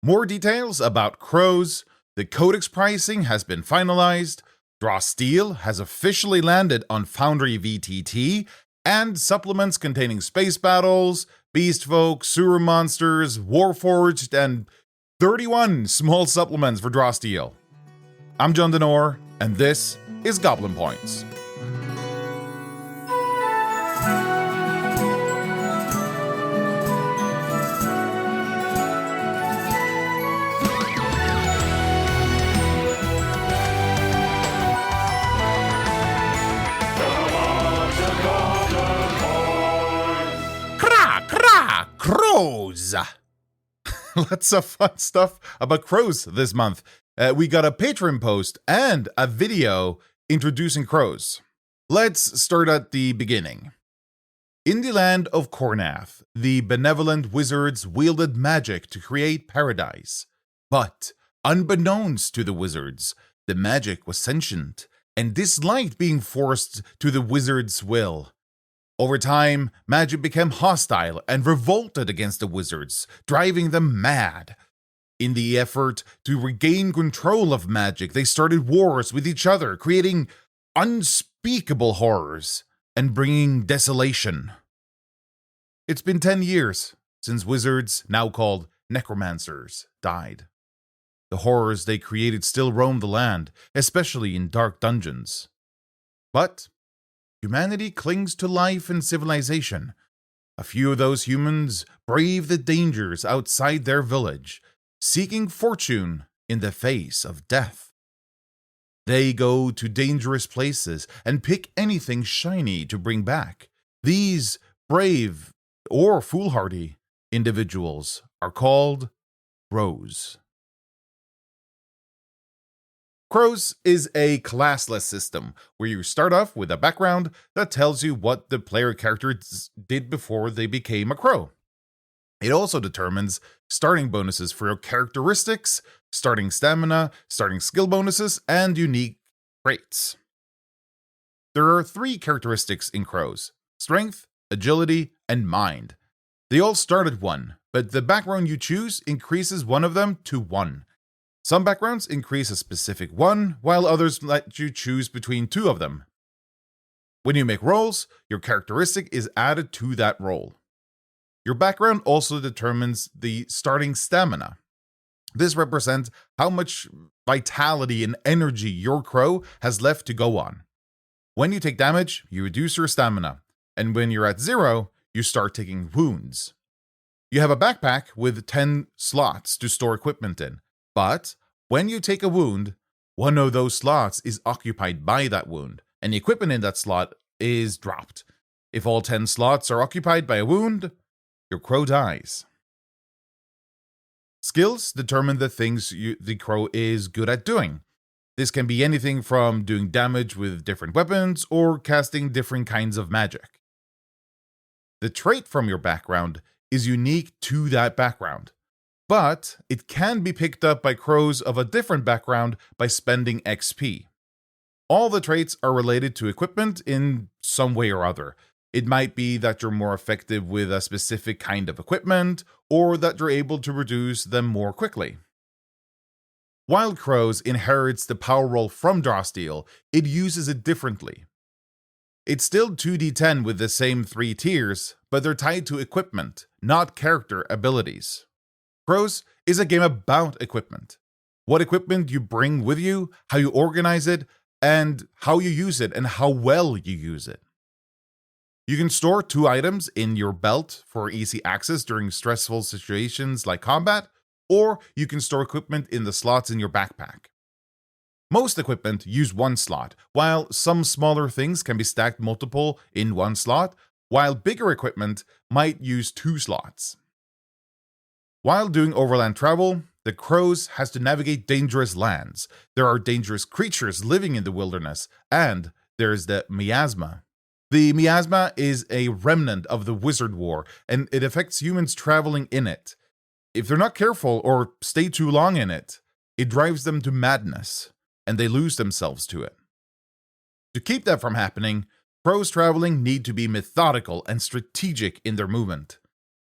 More details about crows, the Codex pricing has been finalized, Draw Steel has officially landed on FoundryVTT, and supplements containing space battles, beastfolk, sewer monsters, warforged, and 31 small supplements for Draw Steel. I'm John Denor, and this is Goblin Points. Crows! Lots of fun stuff about crows this month. We got a Patreon post and a video introducing crows. Let's start at the beginning. In the land of Cornath, the benevolent wizards wielded magic to create paradise. But, unbeknownst to the wizards, the magic was sentient and disliked being forced to the wizards' will. Over time, magic became hostile and revolted against the wizards, driving them mad. In the effort to regain control of magic, they started wars with each other, creating unspeakable horrors and bringing desolation. It's been 10 years since wizards, now called necromancers, died. The horrors they created still roam the land, especially in dark dungeons. But humanity clings to life and civilization. A few of those humans brave the dangers outside their village, seeking fortune in the face of death. They go to dangerous places and pick anything shiny to bring back. These brave or foolhardy individuals are called crows. Crows is a classless system where you start off with a background that tells you what the player character did before they became a crow. It also determines starting bonuses for your characteristics, starting stamina, starting skill bonuses, and unique traits. There are 3 characteristics in crows: strength, agility, and mind. They all start at 1, but the background you choose increases one of them to 1. Some backgrounds increase a specific one, while others let you choose between 2 of them. When you make rolls, your characteristic is added to that roll. Your background also determines the starting stamina. This represents how much vitality and energy your crow has left to go on. When you take damage, you reduce your stamina, and when you're at 0, you start taking wounds. You have a backpack with 10 slots to store equipment in. But when you take a wound, one of those slots is occupied by that wound, and the equipment in that slot is dropped. If all 10 slots are occupied by a wound, your crow dies. Skills determine the things the crow is good at doing. This can be anything from doing damage with different weapons or casting different kinds of magic. The trait from your background is unique to that background, but it can be picked up by crows of a different background by spending XP. All the traits are related to equipment in some way or other. It might be that you're more effective with a specific kind of equipment, or that you're able to reduce them more quickly. While Crows inherits the power roll from Draw Steel, it uses it differently. It's still 2d10 with the same 3 tiers, but they're tied to equipment, not character abilities. Crows is a game about equipment. What equipment you bring with you, how you organize it, and how you use it, and how well you use it. You can store 2 items in your belt for easy access during stressful situations like combat, or you can store equipment in the slots in your backpack. Most equipment use 1 slot, while some smaller things can be stacked multiple in 1 slot, while bigger equipment might use 2 slots. While doing overland travel, the crows has to navigate dangerous lands. There are dangerous creatures living in the wilderness, and there's the miasma. The miasma is a remnant of the wizard war, and it affects humans traveling in it. If they're not careful or stay too long in it, it drives them to madness, and they lose themselves to it. To keep that from happening, crows traveling need to be methodical and strategic in their movement.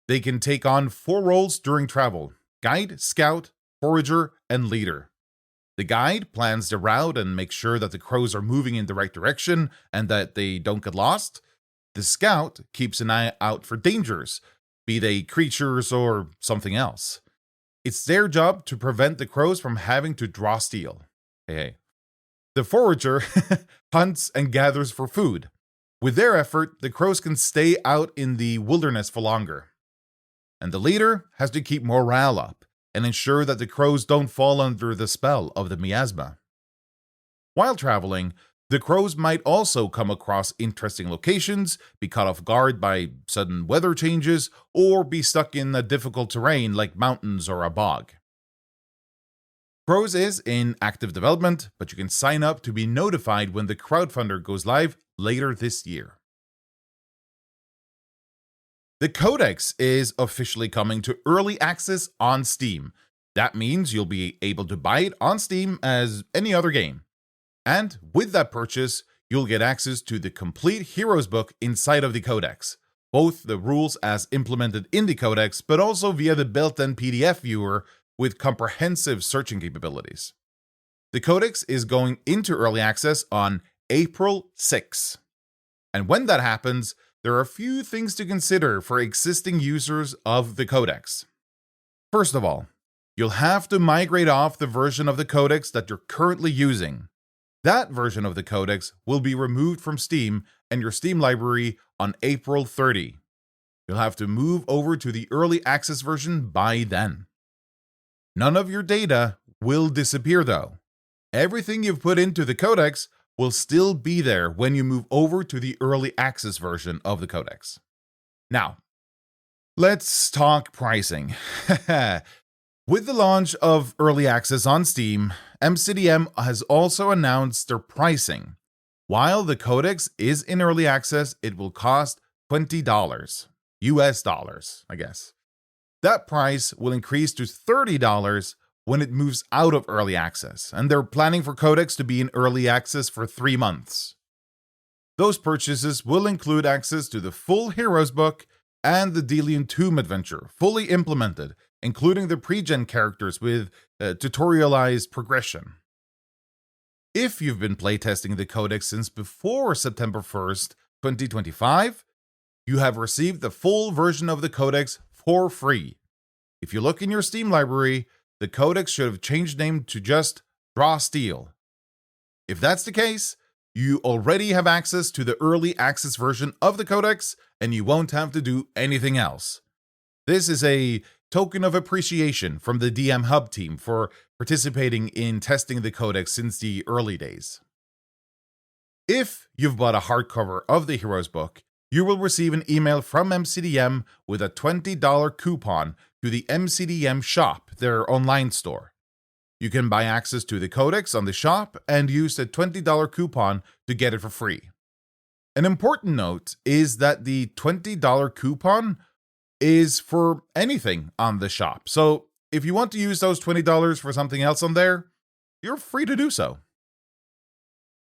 They can take on 4 roles during travel, Guide, Scout, Forager, and Leader. The guide plans the route and makes sure that the crows are moving in the right direction and that they don't get lost. The scout keeps an eye out for dangers, be they creatures or something else. It's their job to prevent the crows from having to draw steel. Hey. The forager hunts and gathers for food. With their effort, the crows can stay out in the wilderness for longer. And the leader has to keep morale up and ensure that the crows don't fall under the spell of the miasma. While traveling, the crows might also come across interesting locations, be caught off guard by sudden weather changes, or be stuck in a difficult terrain like mountains or a bog. Crows is in active development, but you can sign up to be notified when the crowdfunder goes live later this year. The Codex is officially coming to early access on Steam. That means you'll be able to buy it on Steam as any other game. And with that purchase, you'll get access to the complete Heroes book inside of the Codex, both the rules as implemented in the Codex, but also via the built-in PDF viewer with comprehensive searching capabilities. The Codex is going into early access on April 6. And when that happens, there are a few things to consider for existing users of the Codex. First of all, you'll have to migrate off the version of the Codex that you're currently using. That version of the Codex will be removed from Steam and your Steam library on April 30. You'll have to move over to the early access version by then. None of your data will disappear though. Everything you've put into the Codex will still be there when you move over to the early access version of the Codex. Now, let's talk pricing. With the launch of early access on Steam, MCDM has also announced their pricing. While the Codex is in early access, it will cost $20, US dollars, I guess. That price will increase to $30 when it moves out of early access, and they're planning for Codex to be in early access for 3 months. Those purchases will include access to the full Heroes book and the Delian Tomb adventure, fully implemented, including the pre-gen characters with tutorialized progression. If you've been playtesting the Codex since before September 1st, 2025, you have received the full version of the Codex for free. If you look in your Steam library, the Codex should have changed name to just Draw Steel. If that's the case, you already have access to the early access version of the Codex, and you won't have to do anything else. This is a token of appreciation from the DM Hub team for participating in testing the Codex since the early days. If you've bought a hardcover of the Heroes book, you will receive an email from MCDM with a $20 coupon to the MCDM shop, their online store. You can buy access to the Codex on the shop and use the $20 coupon to get it for free. An important note is that the $20 coupon is for anything on the shop. So if you want to use those $20 for something else on there, you're free to do so.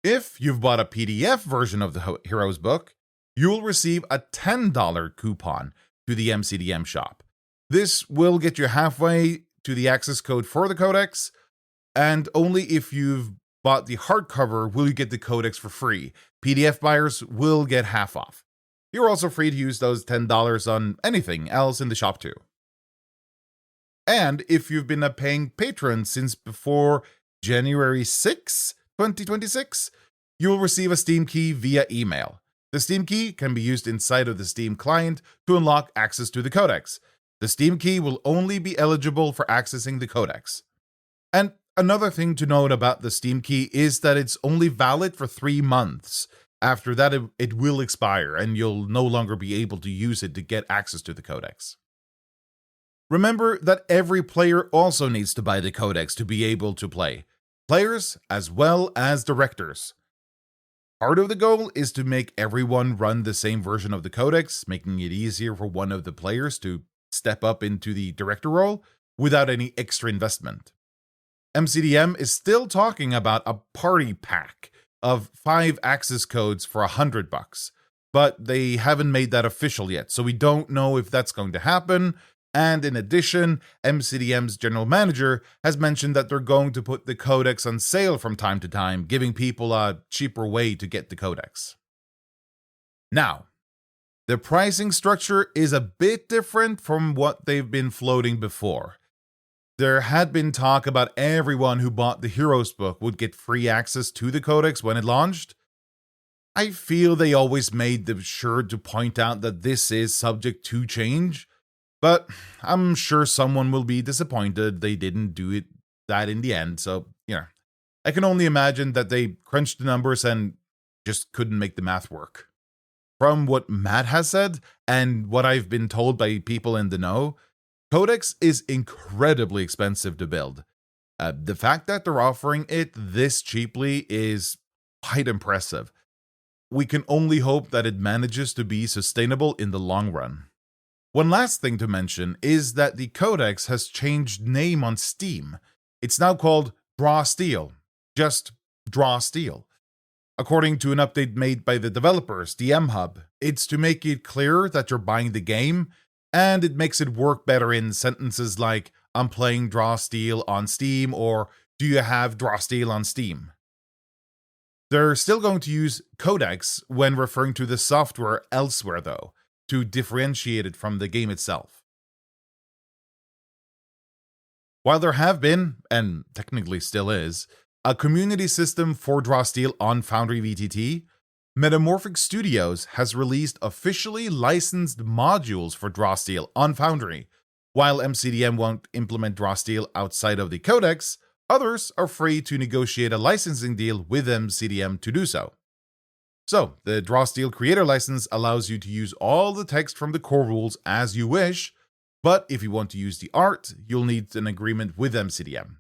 If you've bought a PDF version of the Heroes book, you'll receive a $10 coupon to the MCDM shop. This will get you halfway to the access code for the Codex, and only if you've bought the hardcover will you get the Codex for free. PDF buyers will get half off. You're also free to use those $10 on anything else in the shop too. And if you've been a paying patron since before January 6, 2026, you'll receive a Steam key via email. The Steam key can be used inside of the Steam client to unlock access to the Codex. The Steam key will only be eligible for accessing the Codex. And another thing to note about the Steam key is that it's only valid for 3 months. After that, it will expire, and you'll no longer be able to use it to get access to the Codex. Remember that every player also needs to buy the Codex to be able to play. Players as well as directors. Part of the goal is to make everyone run the same version of the Codex, making it easier for one of the players to step up into the director role without any extra investment. MCDM is still talking about a party pack of 5 access codes for $100, but they haven't made that official yet, so we don't know if that's going to happen. And in addition, MCDM's general manager has mentioned that they're going to put the Codex on sale from time to time, giving people a cheaper way to get the Codex. Now, the pricing structure is a bit different from what they've been floating before. There had been talk about everyone who bought the Heroes book would get free access to the Codex when it launched. I feel they always made sure to point out that this is subject to change, but I'm sure someone will be disappointed they didn't do that in the end, so, I can only imagine that they crunched the numbers and just couldn't make the math work. From what Matt has said, and what I've been told by people in the know, Codex is incredibly expensive to build. The fact that they're offering it this cheaply is quite impressive. We can only hope that it manages to be sustainable in the long run. One last thing to mention is that the Codex has changed name on Steam. It's now called Draw Steel. Just Draw Steel. According to an update made by the developers, DM Hub, it's to make it clear that you're buying the game, and it makes it work better in sentences like, I'm playing Draw Steel on Steam, or do you have Draw Steel on Steam? They're still going to use Codex when referring to the software elsewhere, though, to differentiate it from the game itself. While there have been, and technically still is, a community system for Draw Steel on FoundryVTT, Metamorphic Studios has released officially licensed modules for Draw Steel on Foundry. While MCDM won't implement Draw Steel outside of the Codex, others are free to negotiate a licensing deal with MCDM to do so. So, the Draw Steel Creator License allows you to use all the text from the core rules as you wish, but if you want to use the art, you'll need an agreement with MCDM.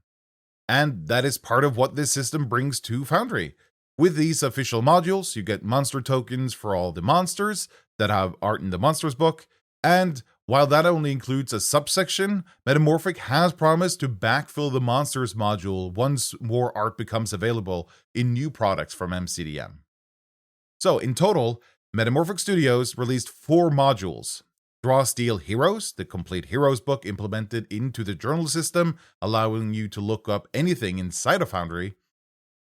And that is part of what this system brings to Foundry. With these official modules, you get monster tokens for all the monsters that have art in the monsters book, and while that only includes a subsection, Metamorphic has promised to backfill the monsters module once more art becomes available in new products from MCDM. So in total, Metamorphic Studios released 4 modules. Draw Steel Heroes, the complete Heroes book implemented into the journal system, allowing you to look up anything inside of Foundry.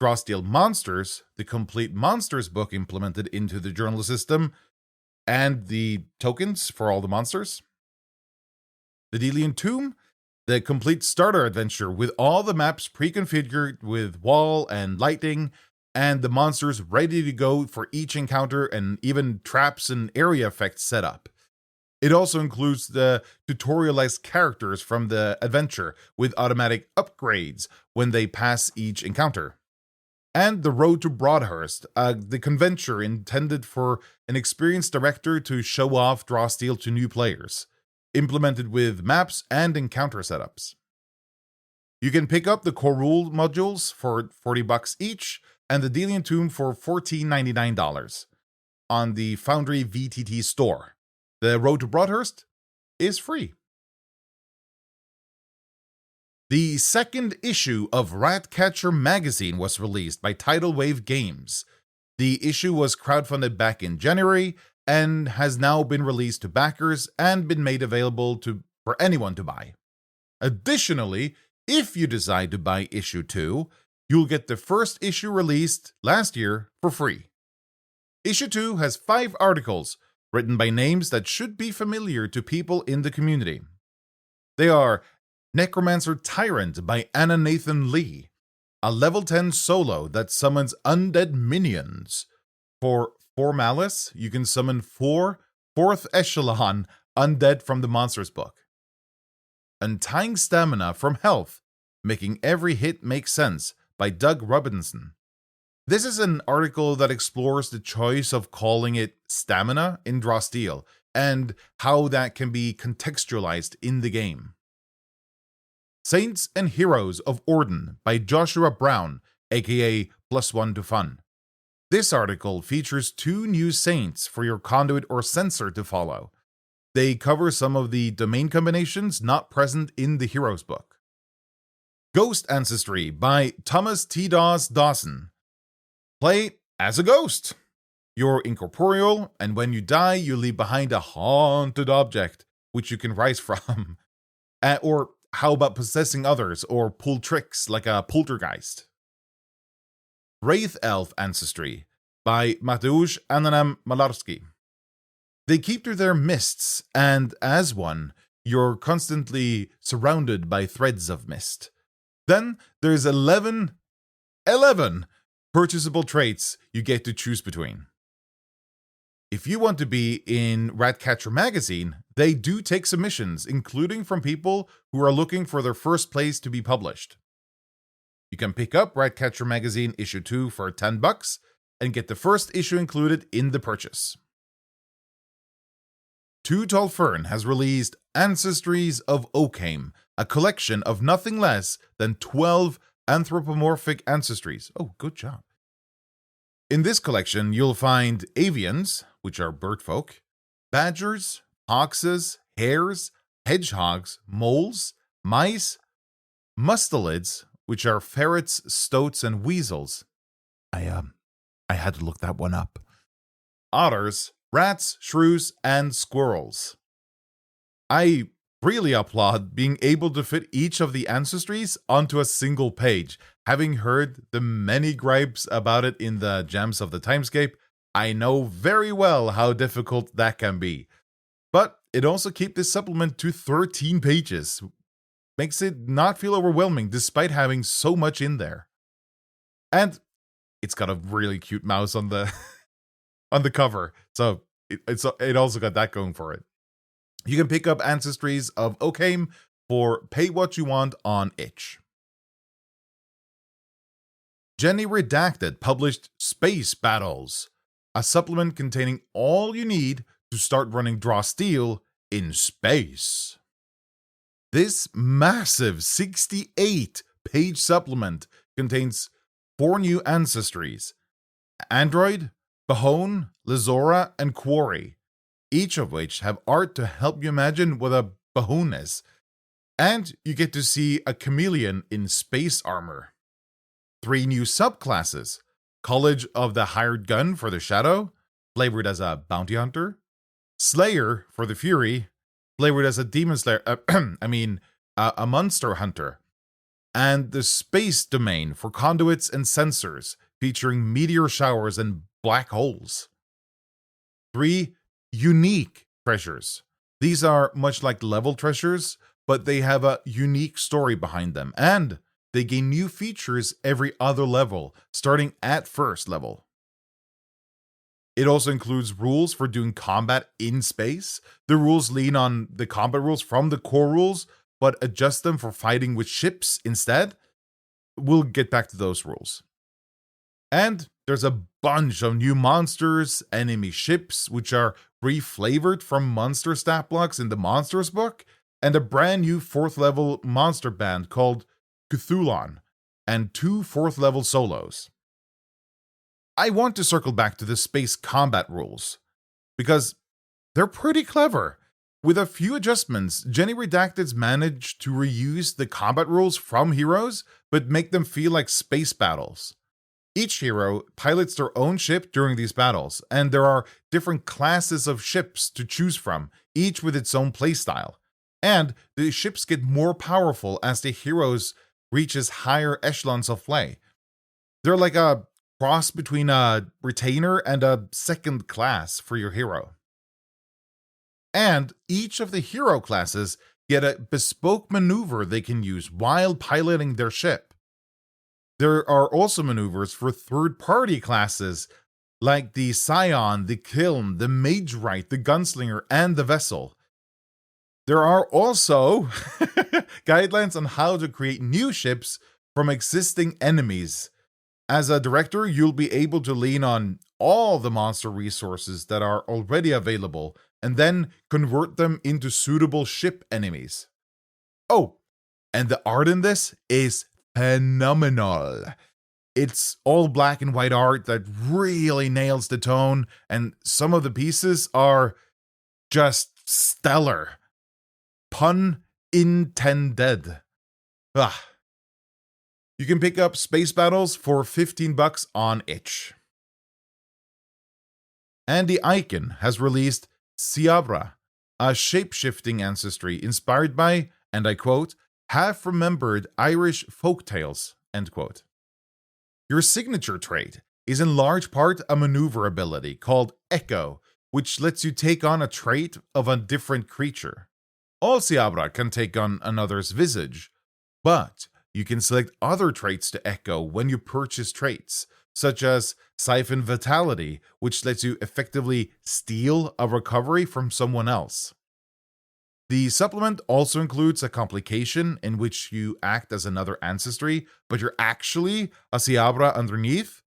Draw Steel Monsters, the complete Monsters book implemented into the journal system, and the tokens for all the monsters. The Delian Tomb, the complete starter adventure with all the maps pre-configured with wall and lighting, and the monsters ready to go for each encounter, and even traps and area effects set up. It also includes the tutorialized characters from the adventure with automatic upgrades when they pass each encounter. And the Road to Broadhurst, the conventure intended for an experienced director to show off Draw Steel to new players, implemented with maps and encounter setups. You can pick up the core rule modules for $40 each, and the Delian Tomb for $14.99 on the FoundryVTT store. The Road to Broadhurst is free. The second issue of Ratcatcher magazine was released by Tidal Wave Games. The issue was crowdfunded back in January and has now been released to backers and been made available for anyone to buy. Additionally, if you decide to buy issue 2, you'll get the first issue released last year for free. Issue 2 has 5 articles written by names that should be familiar to people in the community. They are Necromancer Tyrant by Anna Nathan Lee, a level 10 solo that summons undead minions. For 4 Malice, you can summon 4 4th echelon undead from the Monsters book. Untying Stamina from Health, Making Every Hit Make Sense by Doug Robinson. This is an article that explores the choice of calling it stamina in Draw Steel and how that can be contextualized in the game. Saints and Heroes of Orden by Joshua Brown, aka +1 to Fun. This article features 2 new saints for your conduit or sensor to follow. They cover some of the domain combinations not present in the Heroes book. Ghost Ancestry by Thomas T. Dawson. Play as a ghost. You're incorporeal, and when you die, you leave behind a haunted object which you can rise from. Or how about possessing others or pull tricks like a poltergeist? Wraith Elf Ancestry by Mateusz Ananam Malarski. They keep to their mists, and as one, you're constantly surrounded by threads of mist. Then there's 11 purchasable traits you get to choose between. If you want to be in Ratcatcher magazine, they do take submissions, including from people who are looking for their first plays to be published. You can pick up Ratcatcher magazine issue 2 for $10 and get the first issue included in the purchase. Too Tall Fern has released Ancestries of Oakhame, a collection of nothing less than 12 anthropomorphic ancestries. Oh, good job. In this collection, you'll find avians, which are bird folk, badgers, foxes, hares, hedgehogs, moles, mice, mustelids, which are ferrets, stoats, and weasels. I had to look that one up. Otters, rats, shrews, and squirrels. I really applaud being able to fit each of the ancestries onto a single page. Having heard the many gripes about it in the Gems of the Timescape, I know very well how difficult that can be. But it also keeps this supplement to 13 pages. Makes it not feel overwhelming despite having so much in there. And it's got a really cute mouse on the on the cover. So it also got that going for it. You can pick up Ancestries of Oakhame for pay what you want on itch. Jenny Redacted published Space Battles, a supplement containing all you need to start running Draw Steel in space. This massive 68-page supplement contains 4 new ancestries: Android, Bahone, Lizora, and Quarry, each of which have art to help you imagine what a Bahone is. And you get to see a chameleon in space armor. 3 new subclasses: College of the Hired Gun for the Shadow, flavored as a bounty hunter; Slayer for the Fury, flavored as a demon slayer, a monster hunter; and the Space Domain for conduits and sensors, featuring meteor showers and black holes. 3 unique treasures. These are much like level treasures, but they have a unique story behind them, and they gain new features every other level, starting at first level. It also includes rules for doing combat in space. The rules lean on the combat rules from the core rules, but adjust them for fighting with ships instead. We'll get back to those rules. And there's a bunch of new monsters, enemy ships, which are reflavored from monster stat blocks in the Monsters book, and a brand new 4th level monster band called Cthulon, and 2 4th level solos. I want to circle back to the space combat rules, because they're pretty clever. With a few adjustments, Jenny Redacted's managed to reuse the combat rules from Heroes, but make them feel like space battles. Each hero pilots their own ship during these battles, and there are different classes of ships to choose from, each with its own playstyle. And the ships get more powerful as the heroes reaches higher echelons of play. They're like a cross between a retainer and a second class for your hero. And each of the hero classes get a bespoke maneuver they can use while piloting their ship. There are also maneuvers for third-party classes like the Scion, the Kiln, the Magerite, the Gunslinger, and the Vessel. There are also guidelines on how to create new ships from existing enemies. As a director, you'll be able to lean on all the monster resources that are already available and then convert them into suitable ship enemies. Oh, and the art in this is phenomenal. It's all black and white art that really nails the tone, and some of the pieces are just stellar. Pun intended. You can pick up Space Battles for $15 on itch. Andy Eichen has released Síabhra, a shape-shifting ancestry inspired by, and I quote, half-remembered Irish folk tales, end quote. Your signature trait is in large part a maneuver ability called Echo, which lets you take on a trait of a different creature. All Síabhra can take on another's visage, but you can select other traits to echo when you purchase traits, such as Siphon Vitality, which lets you effectively steal a recovery from someone else. The supplement also includes a complication in which you act as another ancestry, but you're actually a Síabhra underneath,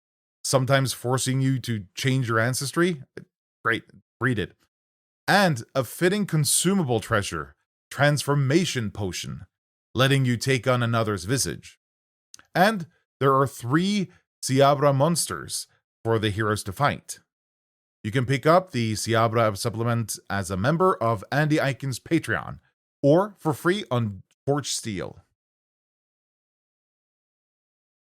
sometimes forcing you to change your ancestry. Great, read it. And a fitting consumable treasure, Transformation Potion, letting you take on another's visage. And there are 3 Síabhra monsters for the heroes to fight. You can pick up the Síabhra supplement as a member of Andy Icon's Patreon, or for free on Forged Steel.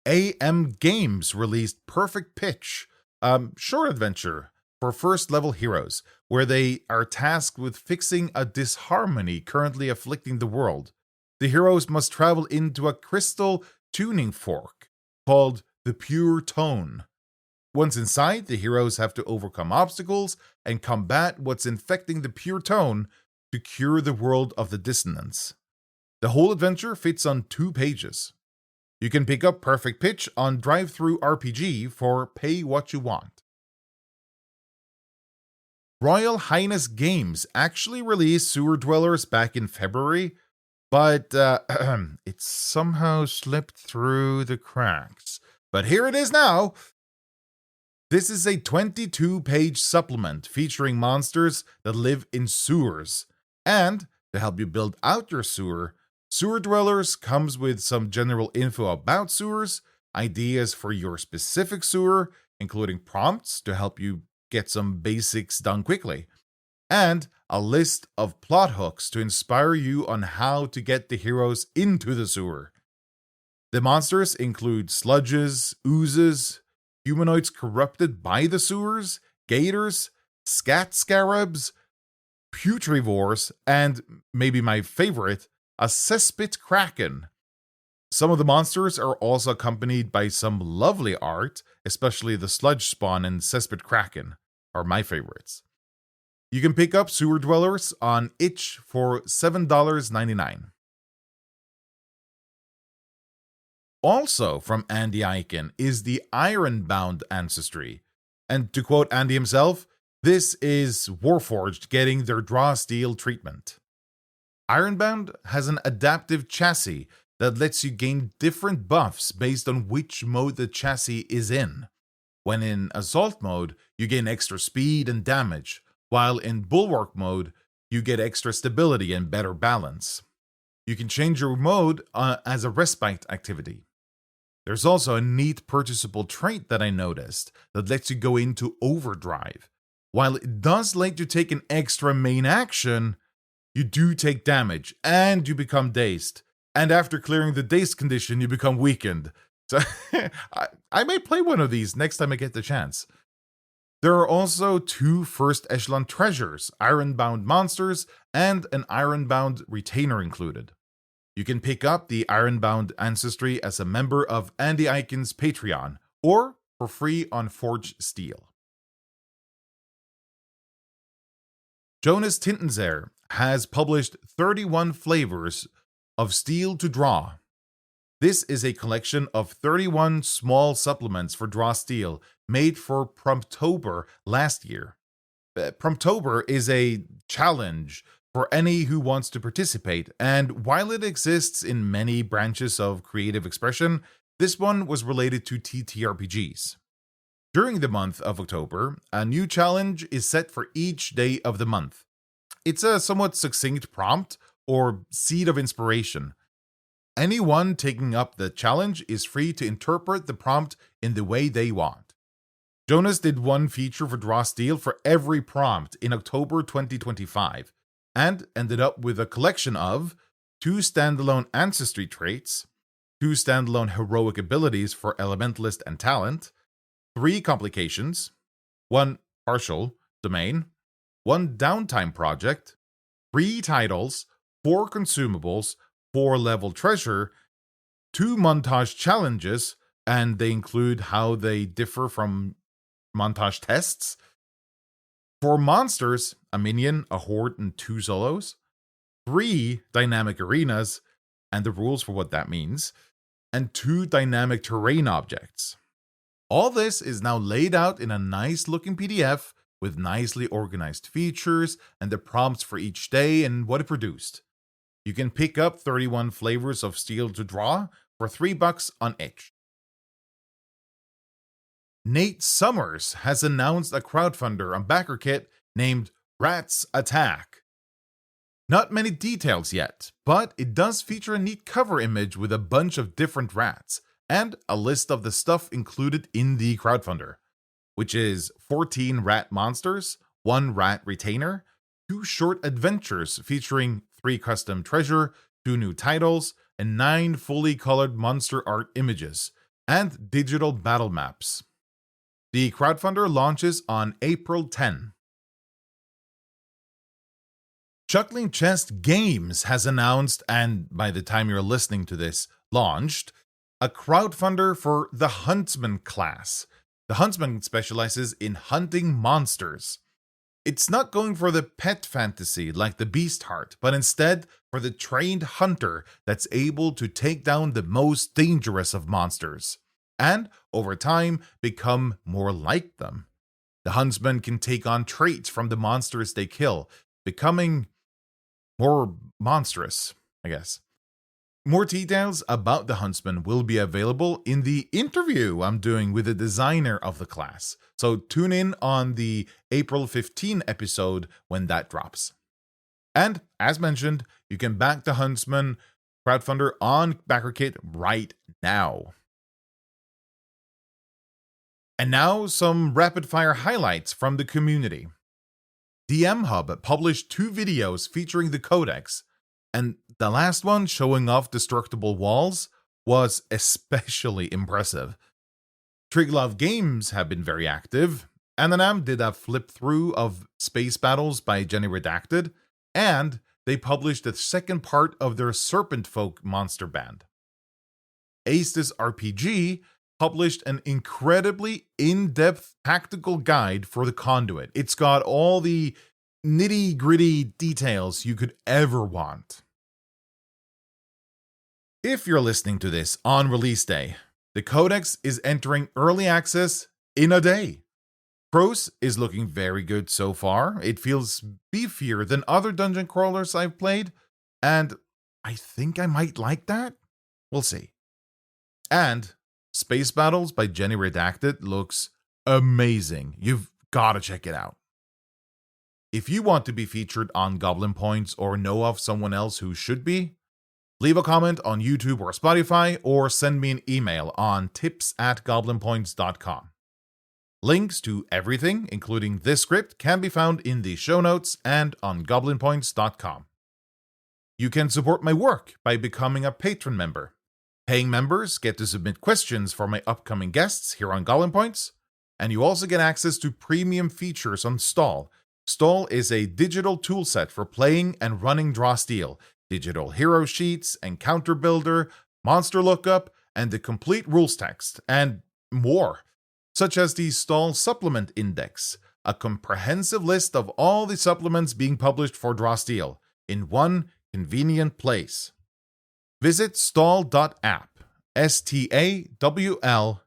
AM Games released Perfect Pitch, a short adventure for first-level heroes, where they are tasked with fixing a disharmony currently afflicting the world. The heroes must travel into a crystal tuning fork called the Pure Tone. Once inside, the heroes have to overcome obstacles and combat what's infecting the Pure Tone to cure the world of the dissonance. The whole adventure fits on 2 pages. You can pick up Perfect Pitch on Drive-Thru RPG for pay what you want. Royal Highness Games actually released Sewer Dwellers back in February, but it somehow slipped through the cracks. But here it is now! This is a 22-page supplement featuring monsters that live in sewers. And to help you build out your sewer, Sewer Dwellers comes with some general info about sewers, ideas for your specific sewer, including prompts to help you get some basics done quickly, and a list of plot hooks to inspire you on how to get the heroes into the sewer. The monsters include sludges, oozes, humanoids corrupted by the sewers, gators, scat scarabs, putrivores, and maybe my favorite, a cesspit kraken. Some of the monsters are also accompanied by some lovely art, especially the sludge spawn and cesspit kraken are my favorites. You can pick up Sewer Dwellers on itch for $7.99. Also from Andy Icon is the Ironbound ancestry. And to quote Andy himself, this is Warforged getting their draw steel treatment. Ironbound has an adaptive chassis that lets you gain different buffs based on which mode the chassis is in. When in Assault mode, you gain extra speed and damage, while in Bulwark mode, you get extra stability and better balance. You can change your mode as a respite activity. There's also a neat purchasable trait that I noticed that lets you go into overdrive. While it does let you take an extra main action, you do take damage and you become dazed. And after clearing the dazed condition, you become weakened. So I may play one of these next time I get the chance. There are also 2 first echelon treasures, Ironbound monsters, and an Ironbound retainer included. You can pick up the Ironbound ancestry as a member of Andy Icon's Patreon, or for free on Forged Steel. Jonas Tintenzer has published 31 flavors of Steel to Draw. This is a collection of 31 small supplements for Draw Steel made for Promptober last year. Promptober is a challenge for any who wants to participate, and while it exists in many branches of creative expression, this one was related to TTRPGs. During the month of October, a new challenge is set for each day of the month. It's a somewhat succinct prompt or seed of inspiration. Anyone taking up the challenge is free to interpret the prompt in the way they want. Jonas did one feature for Draw Steel for every prompt in October 2025, and ended up with a collection of 2 standalone ancestry traits, 2 standalone heroic abilities for Elementalist and Talent, 3 complications, 1 partial domain, 1 downtime project, 3 titles, 4 consumables, 4 level treasure, 2 montage challenges, and they include how they differ from montage tests. 4 monsters, a minion, a horde, and 2 solos. 3 dynamic arenas, and the rules for what that means. And 2 dynamic terrain objects. All this is now laid out in a nice looking PDF with nicely organized features and the prompts for each day and what it produced. You can pick up 31 flavors of Steel to Draw for $3 on itch. Nate Summers has announced a crowdfunder on BackerKit named Rats Attack. Not many details yet, but it does feature a neat cover image with a bunch of different rats, and a list of the stuff included in the crowdfunder, which is 14 rat monsters, 1 rat retainer, 2 short adventures featuring 3 custom treasure, 2 new titles, and 9 fully colored monster art images, and digital battle maps. The crowdfunder launches on April 10. Chuckling Chest Games has announced, and by the time you're listening to this, launched, a crowdfunder for the Huntsman Class. The Huntsman specializes in hunting monsters. It's not going for the pet fantasy like the Beast Heart, but instead for the trained hunter that's able to take down the most dangerous of monsters, and over time become more like them. The huntsman can take on traits from the monsters they kill, becoming more monstrous, I guess. More details about the Huntsman will be available in the interview I'm doing with the designer of the class, so tune in on the April 15 episode when that drops. And, as mentioned, you can back the Huntsman crowdfunder on BackerKit right now. And now some rapid-fire highlights from the community. DM Hub published 2 videos featuring the Codex, and the last one showing off destructible walls was especially impressive. Triglove Games have been very active. Ananam did a flip-through of Space Battles by Jenny Redacted, and they published the second part of their Serpent Folk monster band. Aestus RPG published an incredibly in-depth tactical guide for the Conduit. It's got all the nitty-gritty details you could ever want. If you're listening to this on release day, the Codex is entering early access in a day. Prose is looking very good so far. It feels beefier than other dungeon crawlers I've played, and I think I might like that. We'll see. And Space Battles by Jenny Redacted looks amazing. You've got to check it out. If you want to be featured on Goblin Points or know of someone else who should be, leave a comment on YouTube or Spotify, or send me an email on tips@goblinpoints.com. Links to everything, including this script, can be found in the show notes and on goblinpoints.com. You can support my work by becoming a patron member. Paying members get to submit questions for my upcoming guests here on Goblin Points, and you also get access to premium features on Stall. Stall is a digital toolset for playing and running Draw Steel, digital hero sheets, encounter builder, monster lookup, and the complete rules text, and more, such as the Stall Supplement Index, a comprehensive list of all the supplements being published for Draw Steel in one convenient place. Visit stall.app, stawl.app.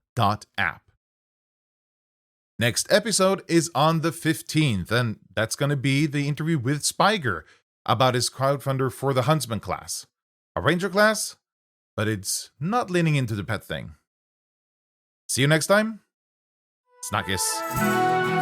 Next episode is on the 15th, and that's going to be the interview with Spiger about his crowdfunder for the Huntsman class. A ranger class, but it's not leaning into the pet thing. See you next time. Snackis.